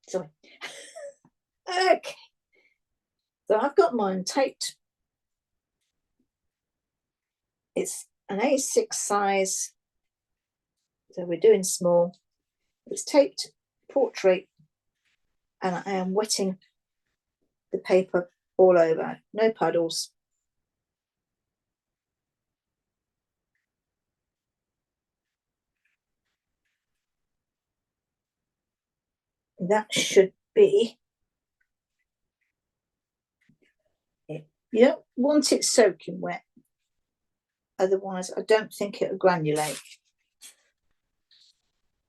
Sorry. Okay. So I've got mine taped. It's an A6 size. So we're doing small. It's taped portrait, and I am wetting the paper all over. No puddles. That should be it. You don't want it soaking wet, otherwise I don't think it'll granulate,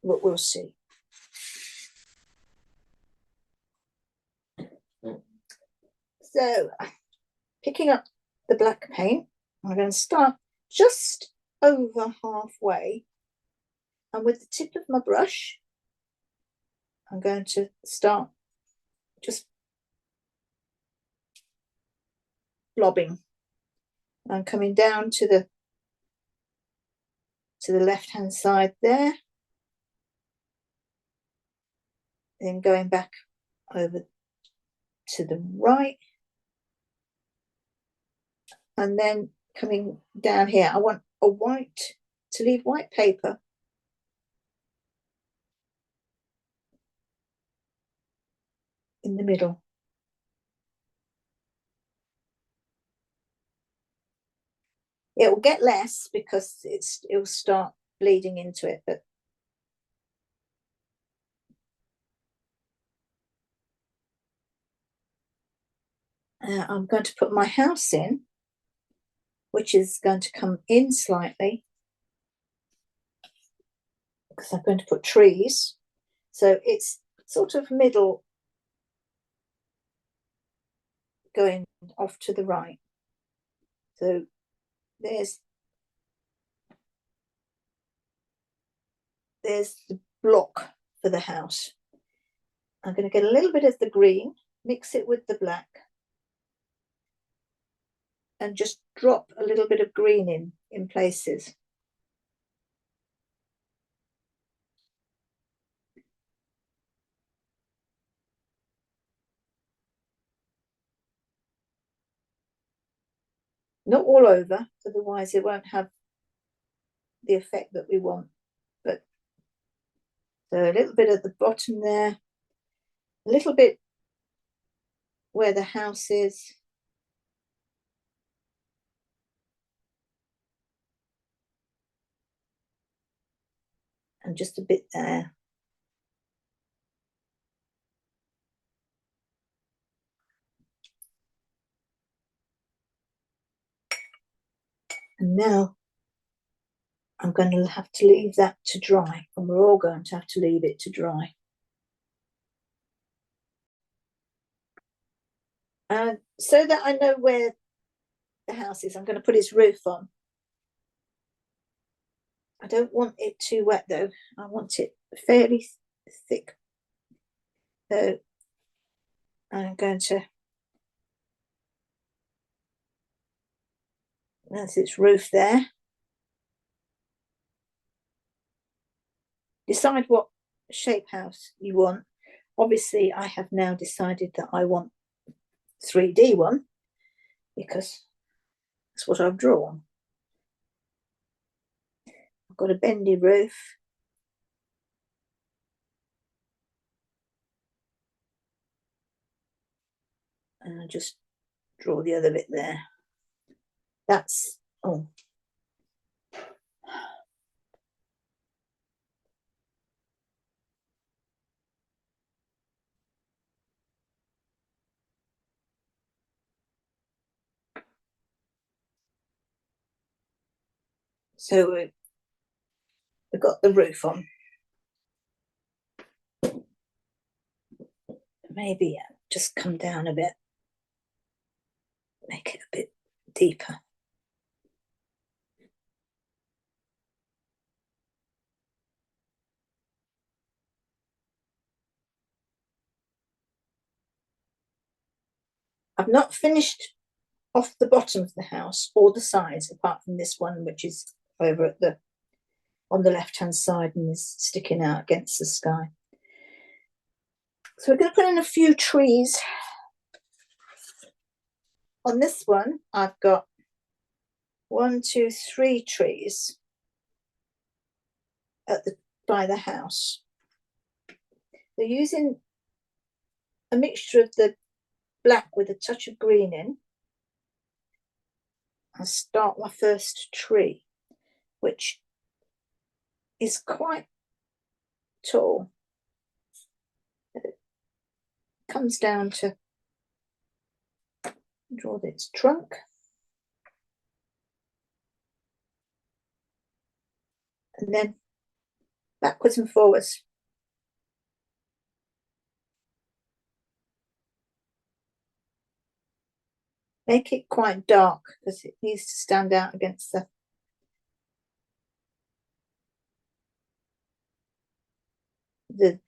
but we'll see. So picking up the black paint, I'm going to start just over halfway, and with the tip of my brush I'm going to start just blobbing. I'm coming down to the left hand side there, then going back over to the right, and then coming down here. I want a white, to leave white paper in the middle. It will get less because it will start bleeding into it, but I'm going to put my house in, which is going to come in slightly because I'm going to put trees. So it's sort of middle, going off to the right. So there's the block for the house. I'm going to get a little bit of the green, mix it with the black, and just drop a little bit of green in places. Not all over, otherwise it won't have the effect that we want. But so a little bit at the bottom there, a little bit where the house is, and just a bit there. And now I'm going to have to leave that to dry, and we're all going to have to leave it to dry. And so that I know where the house is, I'm going to put its roof on. I don't want it too wet though. I want it fairly thick. So I'm going to, that's its roof there. Decide what shape house you want. Obviously, I have now decided that I want 3D one because that's what I've drawn. I've got a bendy roof. And I just draw the other bit there. That's, oh. So we've got the roof on. Maybe just come down a bit, make it a bit deeper. I've not finished off the bottom of the house or the sides, apart from this one, which is over at the on the left hand side and is sticking out against the sky. So we're going to put in a few trees. On this one, I've got 1, 2, 3 trees by the house. They're using a mixture of the black with a touch of green in. I'll start my first tree, which is quite tall. It comes down to draw its trunk. And then backwards and forwards. Make it quite dark because it needs to stand out against the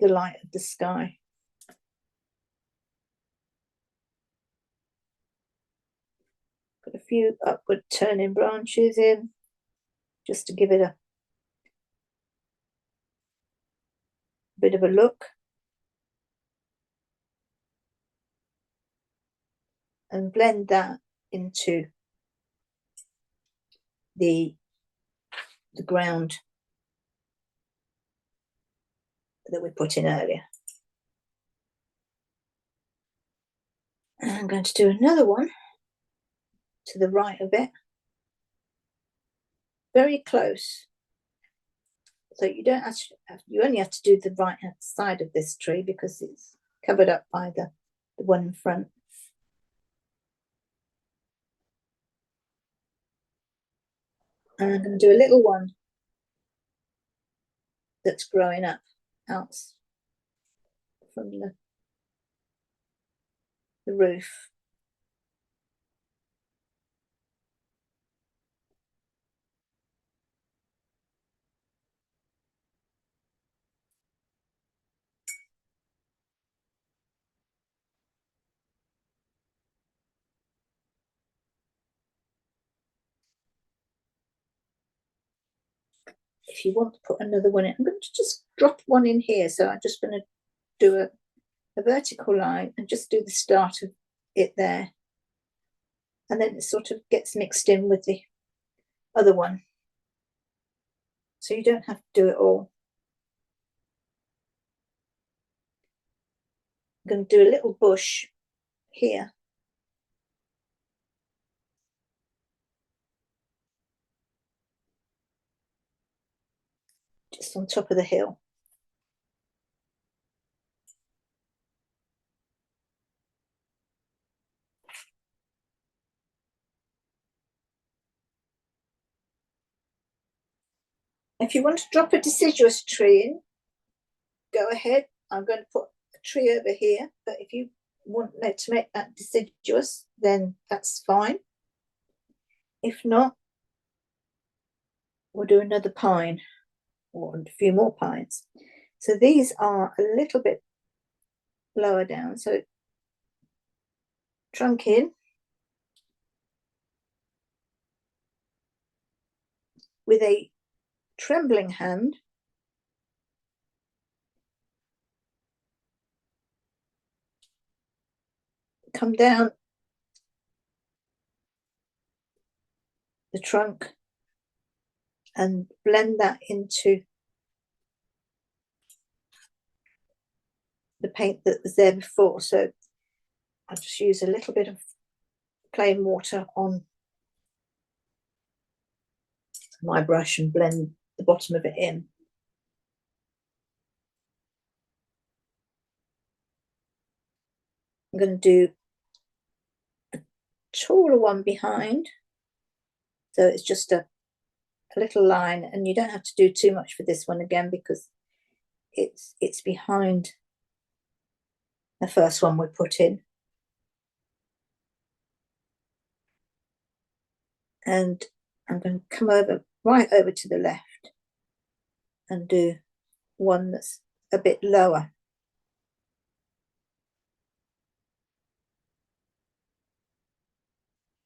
light of the sky. Put a few upward turning branches in just to give it a bit of a look. And blend that into the ground that we put in earlier. And I'm going to do another one to the right of it, very close. So you don't actually you only have to do the right hand side of this tree because it's covered up by the one in front. And I'm going to do a little one that's growing up out from the roof. If you want to put another one in, I'm going to just drop one in here. So I'm just going to do a vertical line and just do the start of it there. And then it sort of gets mixed in with the other one. So you don't have to do it all. I'm going to do a little bush here. Just on top of the hill. If you want to drop a deciduous tree in, go ahead. I'm going to put a tree over here, but if you want to make that deciduous, then that's fine. If not, we'll do another pine or a few more pines. So these are a little bit lower down. So trunk in, with a trembling hand, come down the trunk and blend that into the paint that was there before. So I'll just use a little bit of plain water on my brush and blend the bottom of it in. I'm going to do a taller one behind. So it's just a little line, and you don't have to do too much for this one again because it's behind the first one we put in. And I'm going to come over right over to the left and do one that's a bit lower.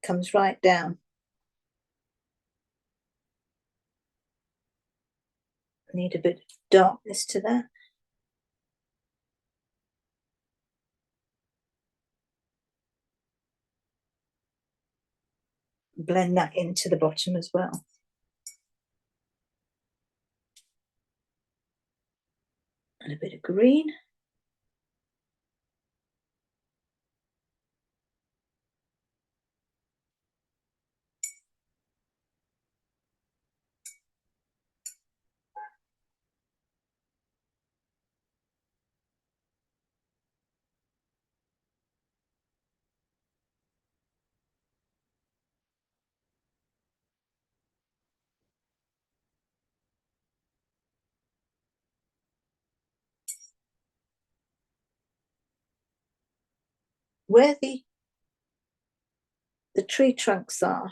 Comes right down. I need a bit of darkness to that. blend that into the bottom as well. And a bit of green. Where the tree trunks are,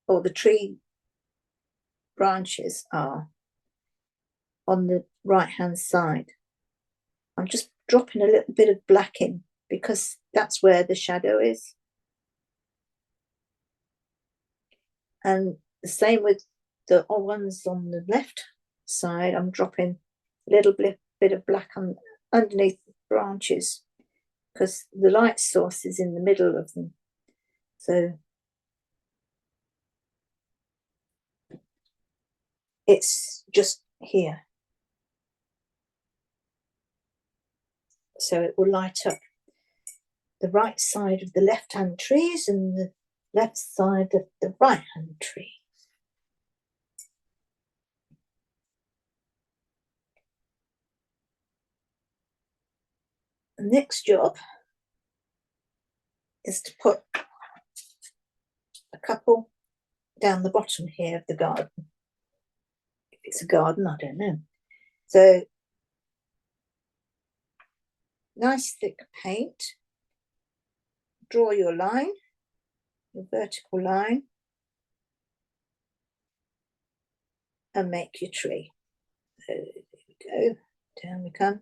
or the tree branches are, on the right hand side, I'm just dropping a little bit of black in because that's where the shadow is. And the same with the ones on the left side, I'm dropping a little bit of black on underneath the branches because the light source is in the middle of them. So it's just here. So it will light up the right side of the left-hand trees and the left side of the right-hand tree. The next job is to put a couple down the bottom here of the garden. If it's a garden, I don't know. So nice thick paint. Draw your line, your vertical line, and make your tree. So there we go, down we come.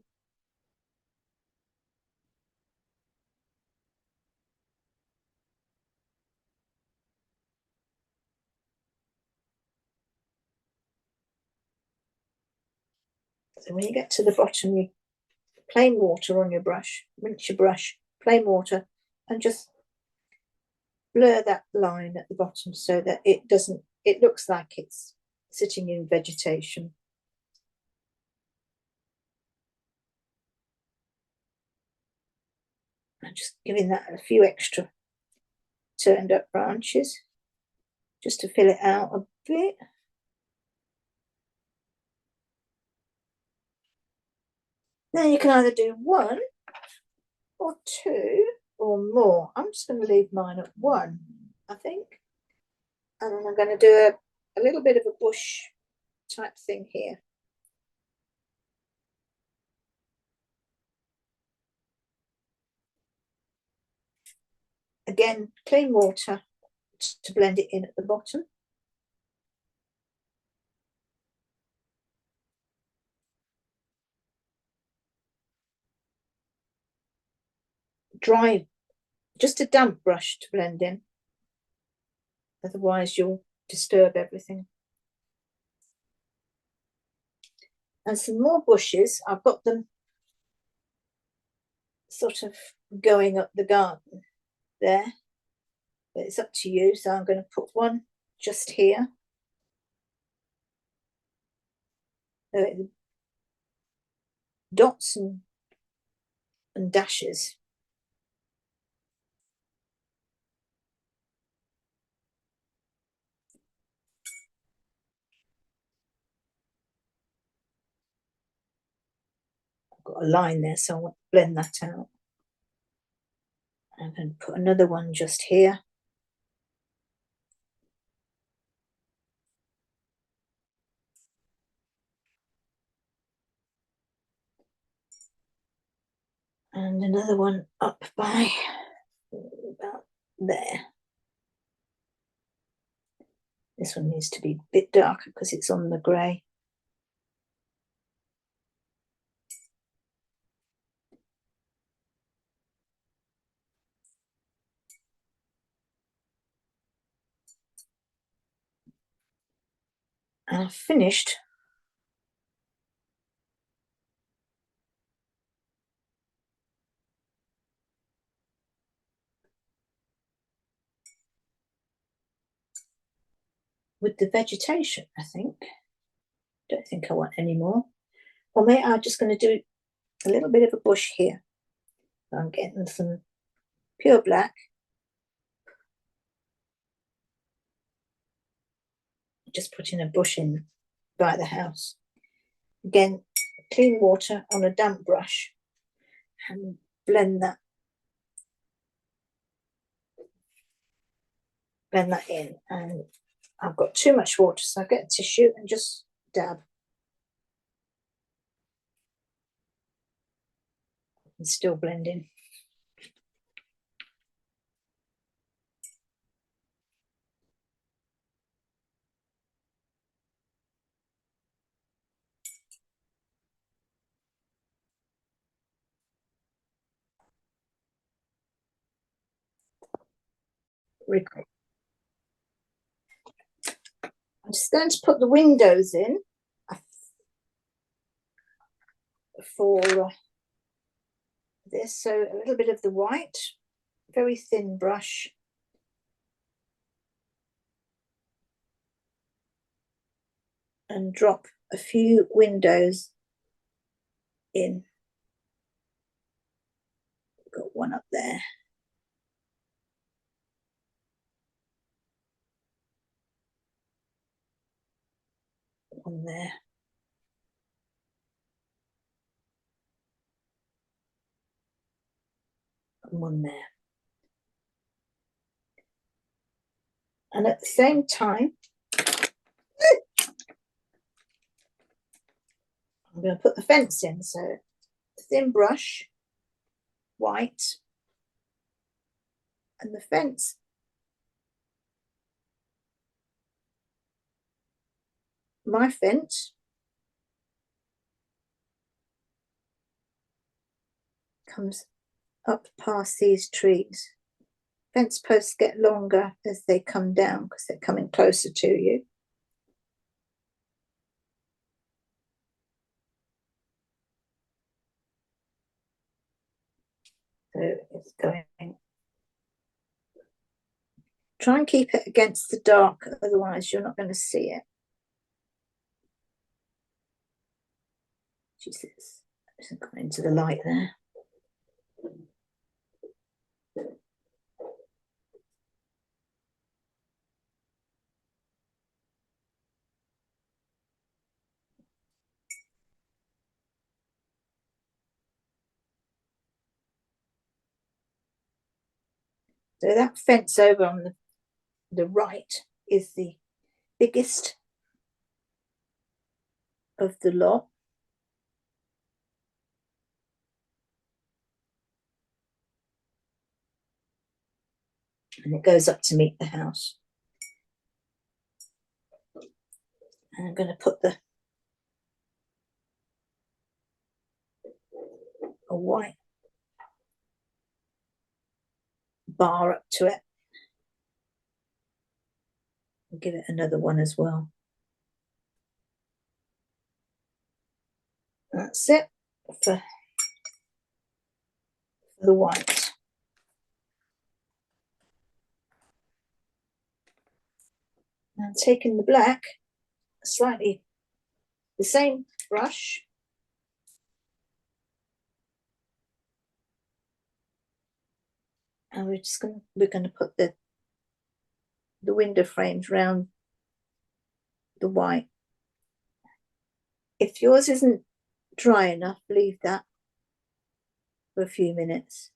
So when you get to the bottom, you plain water on your brush, rinse your brush, plain water, and just blur that line at the bottom so that it looks like it's sitting in vegetation. And just giving that a few extra turned up branches just to fill it out a bit. Then you can either do one or two or more. I'm just going to leave mine at one, I think. And then I'm going to do a little bit of a bush type thing here. Again, clean water to blend it in at the bottom. Dry, just a damp brush to blend in. Otherwise you'll disturb everything. And some more bushes, I've got them sort of going up the garden there. But it's up to you, so I'm going to put one just here. Dots and dashes. I've got a line there, so I want to blend that out. I'm going to put another one just here. And another one up by about there. This one needs to be a bit darker because it's on the grey. And I've finished with the vegetation, I think. Don't think I want any more. Or maybe I'm just going to do a little bit of a bush here. I'm getting some pure black. Just putting a bush in by the house. Again, clean water on a damp brush and blend that in. And I've got too much water, so I get a tissue and just dab. And still blending. I'm just going to put the windows in for this. So a little bit of the white, very thin brush. And drop a few windows in. Got one up there. One there. And one there. And at the same time, I'm going to put the fence in. So thin brush, white, and the fence. My fence comes up past these trees. Fence posts get longer as they come down because they're coming closer to you. So it's going. Try and keep it against the dark, otherwise you're not going to see it. Jesus, it's going into the light there. So that fence over on the right is the biggest of the lot. And it goes up to meet the house. And I'm going to put a white bar up to it. I'll give it another one as well. That's it for the white. Now taking the black, slightly the same brush. And we're going to put the window frames round the white. If yours isn't dry enough, leave that for a few minutes.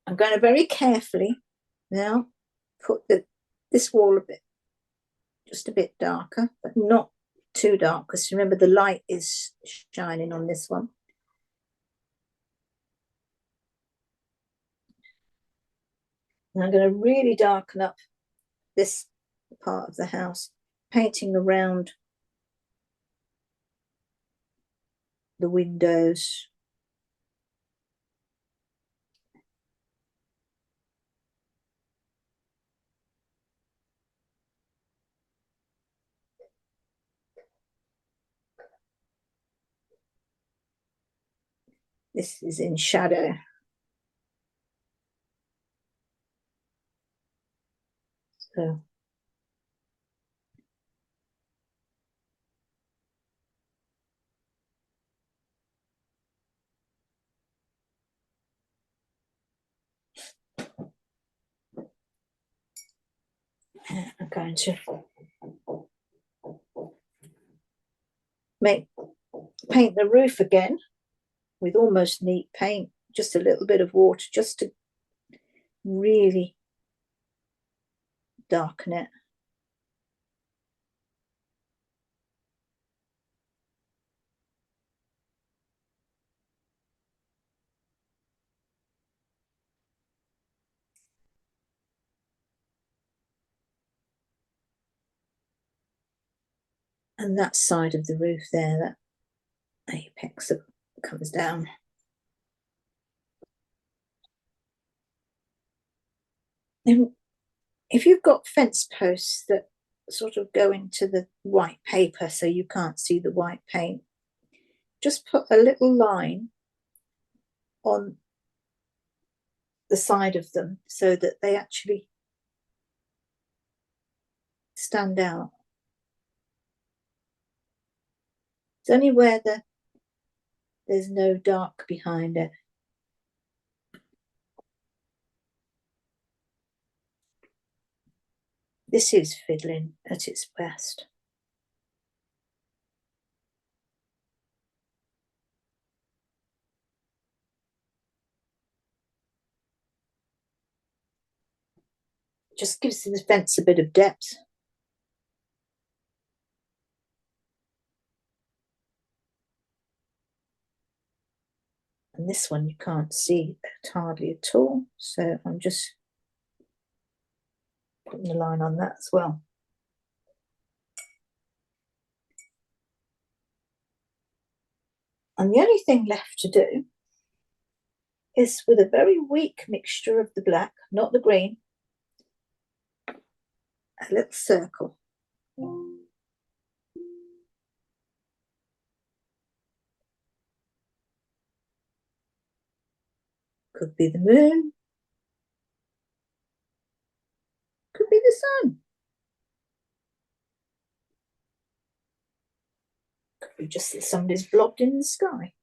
I'm going to very carefully now put this wall just a bit darker, but not too dark, because remember the light is shining on this one. And I'm going to really darken up this part of the house, painting around the windows. This is in shadow. So I'm going to paint the roof again with almost neat paint, just a little bit of water, just to really darken it. And that side of the roof there, that apex that comes down. And if you've got fence posts that sort of go into the white paper so you can't see the white paint, just put a little line on the side of them so that they actually stand out. It's only where there's no dark behind it. This is fiddling at its best. Just gives the fence a bit of depth. And this one you can't see hardly at all, so I'm just putting a line on that as well. And the only thing left to do is, with a very weak mixture of the black, not the green, a little circle. Could be the moon, could be the sun, could be just that somebody's blobbed in the sky.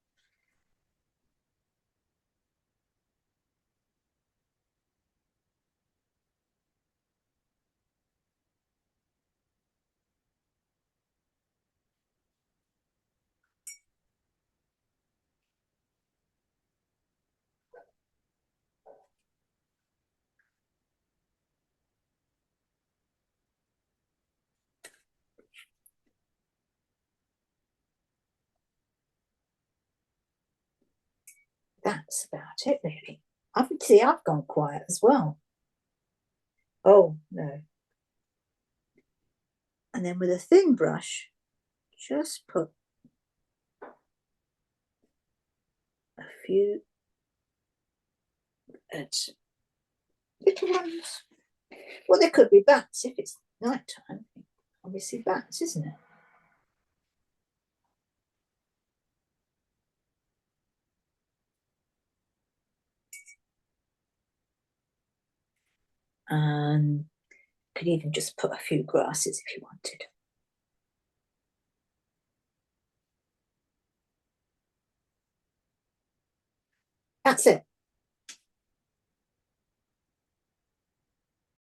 That's about it, really. Obviously, I've gone quiet as well. Oh, no. And then with a thin brush, just put a few little ones. Well, there could be bats if it's night time. Obviously, bats, isn't it? And could even just put a few grasses if you wanted. That's it.